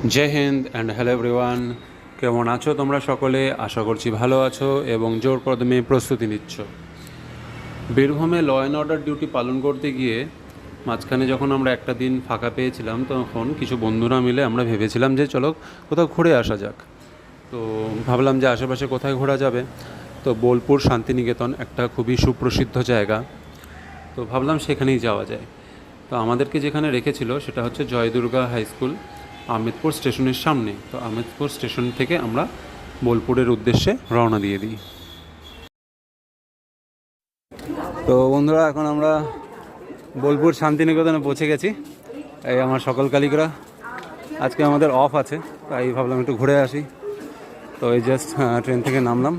জয় হিন্দ and hello everyone. কেমন আছো তোমরা সকলে? আশা করছি ভালো আছো এবং জোর কদমে প্রস্তুতি নিচ্ছ। বীরভূমে ল অ্যান্ড অর্ডার ডিউটি পালন করতে গিয়ে মাঝখানে যখন আমরা একটা দিন ফাঁকা পেয়েছিলাম, তখন কিছু বন্ধুরা মিলে আমরা ভেবেছিলাম যে চলো কোথাও ঘুরে আসা যাক। তো ভাবলাম যে আশেপাশে কোথায় ঘোরা যাবে। তো বোলপুর শান্তিনিকেতন একটা খুবই সুপ্রসিদ্ধ জায়গা, তো ভাবলাম সেখানেই যাওয়া যায়। তো আমাদেরকে যেখানে রেখেছিল সেটা হচ্ছে জয়দুর্গা হাই স্কুল, আহমেদপুর স্টেশনের সামনে। তো আহমেদপুর স্টেশন থেকে আমরা বোলপুরের উদ্দেশ্যে রওনা দিয়ে দিই। তো বন্ধুরা, এখন আমরা বোলপুর শান্তিনিকেতনে পৌঁছে গেছি। এই আমার সকল কালিকরা, আজকে আমাদের অফ আছে, তাই ভাবলাম একটু ঘুরে আসি। তো এই জাস্ট ট্রেন থেকে নামলাম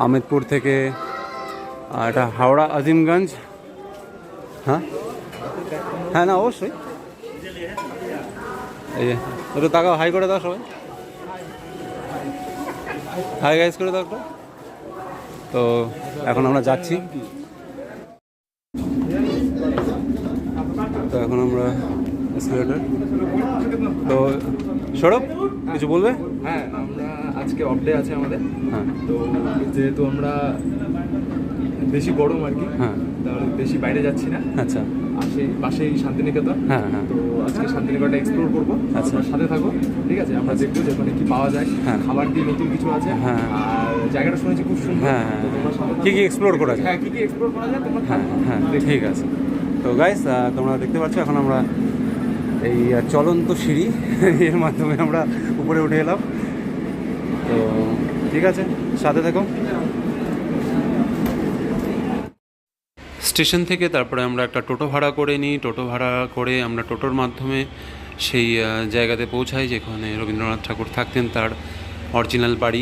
আহমেদপুর থেকে। এটা হাওড়া আজিমগঞ্জ। হ্যাঁ হ্যাঁ, না অবশ্যই। এই যে একটু তাকাও, হাই করে দাও সবাই, হাই গাইজ করে দাও একটু। তো এখন আমরা যাচ্ছি। তো এখন আমরা এসকেলেটর। তো সৌরভ কিছু বলবে? হ্যাঁ, আমরা আজকে অফ ডে আছে আমাদের। হ্যাঁ, তো যেহেতু আমরা বেশি গরম আর কি, হ্যাঁ, তাহলে বেশি বাইরে যাচ্ছি না। আচ্ছা, পাশেই শান্তিনিকেতন। হ্যাঁ হ্যাঁ, তো আজকে শান্তিনিকেতনটা এক্সপ্লোর করবো। আচ্ছা। আপনার সাথে থাকো, ঠিক আছে? আমরা দেখবো যে ওখানে কি পাওয়া যায়। হ্যাঁ। খাবার দিয়ে নতুন কিছু আছে। হ্যাঁ। আর জায়গাটা শুনেছি খুব সুন্দর। হ্যাঁ হ্যাঁ, তো তোমরা সাথে কী কী এক্সপ্লোর করা যায়? হ্যাঁ, কি এক্সপ্লোর করা যায় তোমরা হ্যাঁ থাকো। হ্যাঁ, ঠিক আছে। তো গাইস, তোমরা দেখতে পাচ্ছ এখন আমরা এই চলন্ত সিঁড়ি এর মাধ্যমে আমরা উপরে উঠে এলাম। তো ঠিক আছে, সাথে থাকো। স্টেশন থেকে তারপরে আমরা একটা টোটো ভাড়া করে নিই। টোটো ভাড়া করে আমরা টোটোর মাধ্যমে সেই জায়গাতে পৌঁছাই যেখানে রবীন্দ্রনাথ ঠাকুর থাকতেন, তার অরিজিনাল বাড়ি।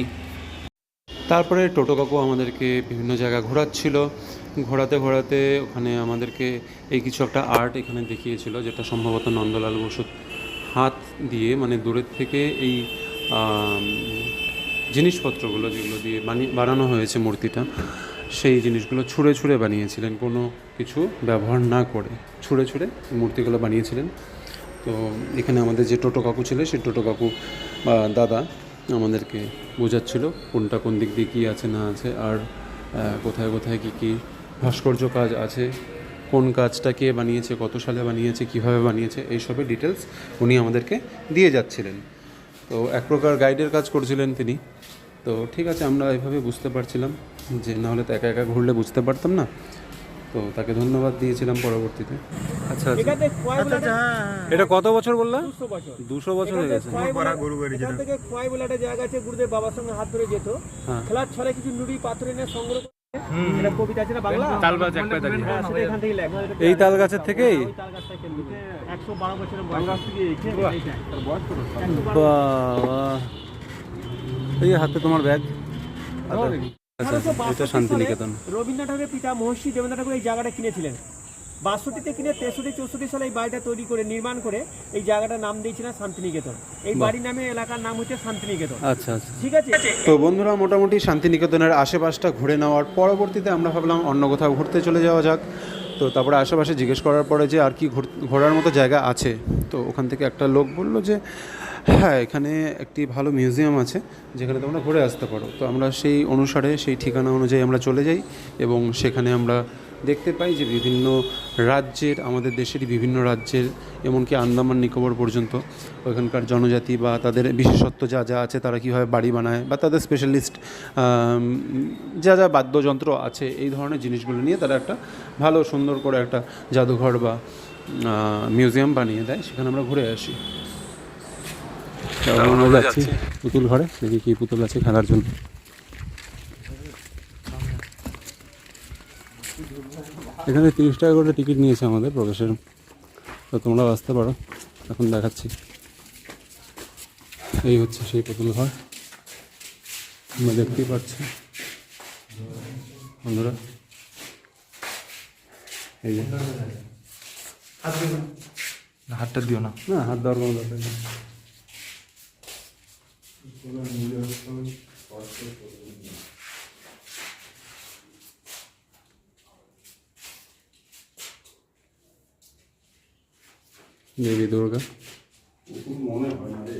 তারপরে টোটো কাকু আমাদেরকে বিভিন্ন জায়গা ঘোরাচ্ছিল। ঘোরাতে ঘোরাতে ওখানে আমাদেরকে এই কিছু একটা আর্ট এখানে দেখিয়েছিল, যেটা সম্ভবত নন্দলাল বসুর হাত দিয়ে, মানে দূরের থেকে এই জিনিসপত্রগুলো যেগুলো দিয়ে বানানো হয়েছে মূর্তিটা, সেই জিনিসগুলো ছুঁড়ে ছুঁড়ে বানিয়েছিলেন, কোনো কিছু ব্যবহার না করে ছুঁড়ে ছুঁড়ে মূর্তিগুলো বানিয়েছিলেন। তো এখানে আমাদের যে টোটো কাকু ছিল, সেই টোটো কাকু বা দাদা আমাদেরকে বোঝাচ্ছিল কোনটা কোন দিক দিয়ে কী আছে না আছে, আর কোথায় কোথায় কী কী ভাস্কর্য কাজ আছে, কোন কাজটা কে বানিয়েছে, কত সালে বানিয়েছে, কীভাবে বানিয়েছে, এইসবের ডিটেলস উনি আমাদেরকে দিয়ে যাচ্ছিলেন। তো এক প্রকার গাইডের কাজ করছিলেন তিনি। তো ঠিক আছে, আমরা এভাবে বুঝতে পারছিলাম, যে নাহলে তো একা একা ঘুরলে বুঝতে পারতাম না। তো তাকে ধন্যবাদ দিয়েছিলাম পরবর্তীতে। আচ্ছা আচ্ছা, এটা কত বছর বললাম? 200 বছর হয়ে গেছে। এখান থেকে খোয়াই বলে একটা জায়গা আছে, গুরুদেব বাবার সঙ্গে হাত ধরে যেত। হ্যাঁ, খেলার ছলে কিছু নুড়ি পাথর এনে সংগ্রহ করে এটা কবিতা আছে না বাংলা, তালগাছ এক পায়ে দাঁড়িয়ে। হ্যাঁ, সেটা এখান থেকেই লেখা। এই তাল গাছের থেকেই? ওই তাল গাছটা কেন্দ্র করে 112 বছরের বয়স। বাহ, এই হাতে তোমার ব্যাগ। আচ্ছা, এটা শান্তিনিকেতন। রবীন্দ্রনাথ ঠাকুরের পিতা মহর্ষি দেবেন্দ্র ঠাকুর এই জায়গাটা কিনেছিলেন। 62তে কিনে 63-64 সালে এই বাড়িটা তৈরি করে নির্মাণ করে এই জায়গাটার নাম দিয়েছিলেন শান্তিনিকেতন। এই বাড়ির নামে এলাকার নাম হচ্ছে শান্তিনিকেতন। আচ্ছা আচ্ছা, ঠিক আছে। তো বন্ধুরা, মোটামুটি শান্তিনিকেতনের আশেপাশটা ঘুরে নেওয়ার পরবর্তীতে আমরা ভাবলাম অন্য কোথাও ঘুরতে চলে যাওয়া যাক। তো তারপরে আশেপাশে জিজ্ঞেস করার পরে যে আর কি ঘোরার মতো জায়গা আছে, তো ওখান থেকে একটা লোক বলল যে হ্যাঁ, এখানে একটি ভালো মিউজিয়াম আছে যেখানে তোমরা ঘুরে আসতে পারো। তো আমরা সেই অনুসারে, সেই ঠিকানা অনুযায়ী আমরা চলে যাই এবং সেখানে আমরা দেখতে পাই যে বিভিন্ন রাজ্যের, আমাদের দেশেরই বিভিন্ন রাজ্যের, এমনকি আন্দামান নিকোবর পর্যন্ত ওখানকার জনজাতি বা তাদের বিশেষত্ব যা যা আছে, তারা কীভাবে বাড়ি বানায় বা তাদের স্পেশালিস্ট যা যা বাদ্যযন্ত্র আছে, এই ধরনের জিনিসগুলো নিয়ে তারা একটা ভালো সুন্দর করে একটা জাদুঘর বা মিউজিয়াম বানিয়ে দেয়। সেখানে আমরা ঘুরে আসি। আমরা যাচ্ছি পুতুল ঘরে, দেখি কী পুতুল আছে খেলার জন্য। এখানে 30 টাকা করে টিকিট নিয়েছে আমাদের প্রবেশের। তো তোমরাও আসতে পারো, এখন দেখাচ্ছি। এই হচ্ছে সেই পুতুল ঘর, তোমরা দেখতেই পাচ্ছ বন্ধুরা। এই যে হাতটা দিও না। না, হাত দেওয়ার কোনো দরকার নেই। দেবী দুর্গা। মনে হয় না রে,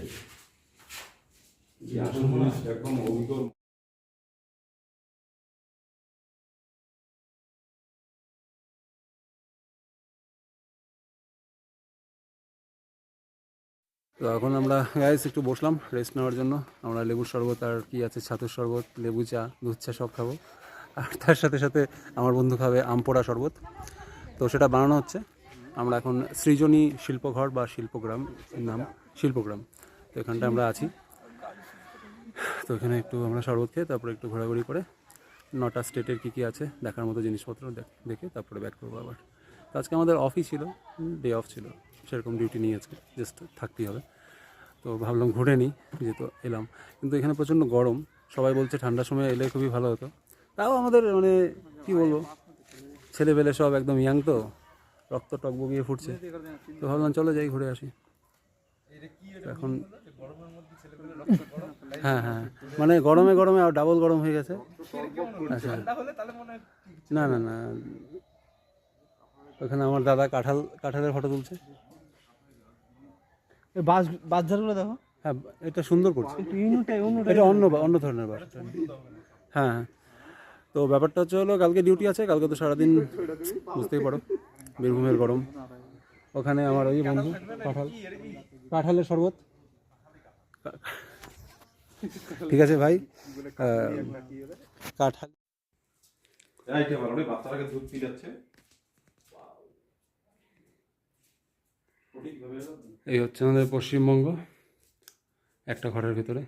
একদম অভিজ্ঞ। তো এখন আমরা গাইস একটু বসলাম রেস্ট নেওয়ার জন্য। আমরা লেবুর শরবত আর কি আছে, ছাতুর শরবত, লেবু চা, দুধ চা সব খাবো। আর তার সাথে সাথে আমার বন্ধু খাবে আমপোড়া শরবত। তো সেটা বানানো হচ্ছে। আমরা এখন সৃজনী শিল্পঘর বা শিল্পগ্রাম, নাম শিল্পগ্রাম, তো এখানটা আমরা আছি। তো এখানে একটু আমরা শরবত খেয়ে তারপরে একটু ঘোরাঘুরি করে 9টা স্টেটের কী আছে দেখার মতো জিনিসপত্র দেখে তারপরে ব্যাক করবো আবার। তো আজকে আমাদের অফই ছিল, ডে অফ ছিল, সেরকম ডিউটি নিয়ে আজকে জাস্ট থাকতেই হবে। তো ভাবলাম ঘুরে নিই, যেহেতু এলাম। কিন্তু এখানে প্রচণ্ড গরম, সবাই বলছে ঠান্ডার সময় এলে খুবই ভালো হতো। তাও আমাদের মানে কী বলবো, ছেলেবেলে সব একদম ইয়াং, তো রক্ত টকবগিয়ে ফুটছে। তো ভাবলাম চলো যাই ঘুরে আসি এখন। হ্যাঁ হ্যাঁ, মানে গরমে গরমে আর ডাবল গরম হয়ে গেছে। আচ্ছা, না না না, ওখানে আমার দাদা কাঁঠালের ফটো তুলছে। বাচ্চাগুলো দেখো, হ্যাঁ এটা সুন্দর করছে, এটা অন্য ধরনের বাস। হ্যাঁ হ্যাঁ, তো ব্যাপারটা হচ্ছে হলো কালকে ডিউটি আছে, কালকে তো সারাদিন বুঝতেই পারো বীরভূমের গরম। ওখানে আমার ওই বন্ধু কাঁঠালের শরবত। ঠিক আছে ভাই, কাঁঠাল বাচ্চাটাকে দুধ পিলাচ্ছে। এই হচ্ছে আমাদের পশ্চিমবঙ্গ, একটা ঘরের ভিতরে।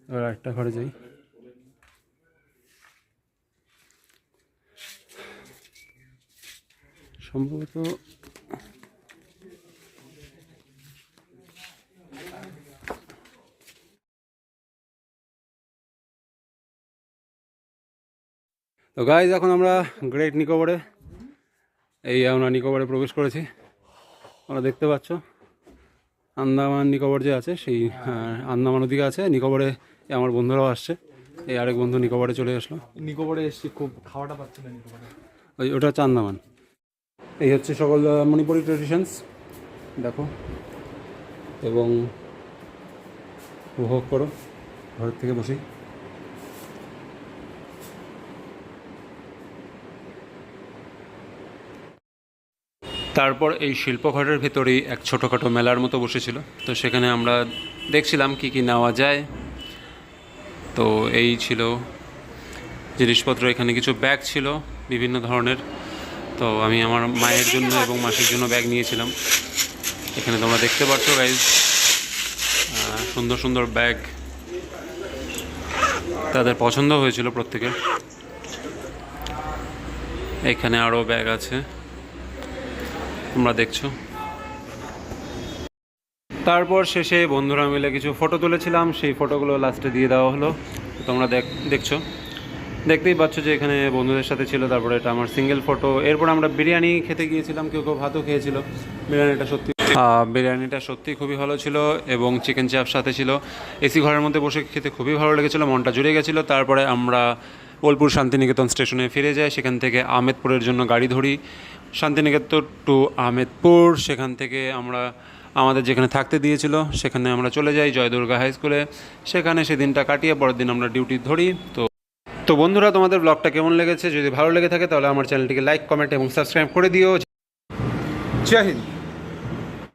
এবার একটা ঘরে যাই। সম্ভবত তো গাইজ এখন আমরা গ্রেট নিকোবরে, আমরা নিকোবরে প্রবেশ করেছি। আমরা দেখতে পাচ্ছ আন্দামান নিকোবর যে আছে, সেই আন্দামান ওদিকে আছে, নিকোবরে আমার বন্ধুরাও আসছে। এই আরেক বন্ধু নিকোবরে চলে আসলো। নিকোবরে এসেছি, খুব খাওয়াটা পাচ্ছি না নিকোবরে। ওটা হচ্ছে আন্দামান। এই হচ্ছে সকল মণিপুরি ট্রেডিশনস, দেখো এবং উপভোগ করো ঘরের থেকে বসেই। তারপর এই শিল্পঘরের ভেতরেই এক ছোটোখাটো মেলার মতো বসেছিল। তো সেখানে আমরা দেখছিলাম কি কি নেওয়া যায়। তো এই ছিল জিনিসপত্র, এখানে কিছু ব্যাগ ছিল বিভিন্ন ধরনের। তো আমি আমার মায়ের জন্য এবং মাসির জন্য ব্যাগ নিয়েছিলাম। এখানে তোমরা দেখতে পাচ্ছ গাইজ, সুন্দর সুন্দর ব্যাগ, তাদের পছন্দ হয়েছিল প্রত্যেকের। এখানে আরও ব্যাগ আছে তোমরা দেখছো। তারপর শেষে বন্ধুরা মিলে কিছু ফটো তুলেছিলাম, সেই ফটোগুলো লাস্টে দিয়ে দেওয়া হলো। তোমরা দেখছো, দেখতেই পাচ্ছ যে এখানে বন্ধুদের সাথে ছিল। তারপরে এটা আমার সিঙ্গেল ফটো। এরপর আমরা বিরিয়ানি খেতে গিয়েছিলাম, কেউ কেউ ভাতও খেয়েছিল। বিরিয়ানিটা সত্যি খুবই ভালো ছিল এবং চিকেন চাপ সাথে ছিল। এসি ঘরের মধ্যে বসে খেতে খুবই ভালো লেগেছিলো, মনটা জুড়ে গেছিলো। তারপরে আমরা বোলপুর শান্তিনিকেতন স্টেশনে ফিরে যাই, সেখান থেকে আহমেদপুরের জন্য গাড়ি ধরি, শান্তিনিকেতন টু আহমেদপুর। সেখান থেকে আমরা আমাদের যেখানে থাকতে দিয়েছিল সেখানে আমরা চলে যাই জয়দুর্গা হাই স্কুলে। সেখানে সেদিনটা কাটিয়ে পরের দিন আমরা ডিউটি ধরি। তো বন্ধুরা, তোমাদের ব্লগটা কেমন লেগেছে? যদি ভালো লেগে থাকে তাহলে আমার চ্যানেলটিকে লাইক, কমেন্ট এবং সাবস্ক্রাইব করে দিও। জয় হিন্দ।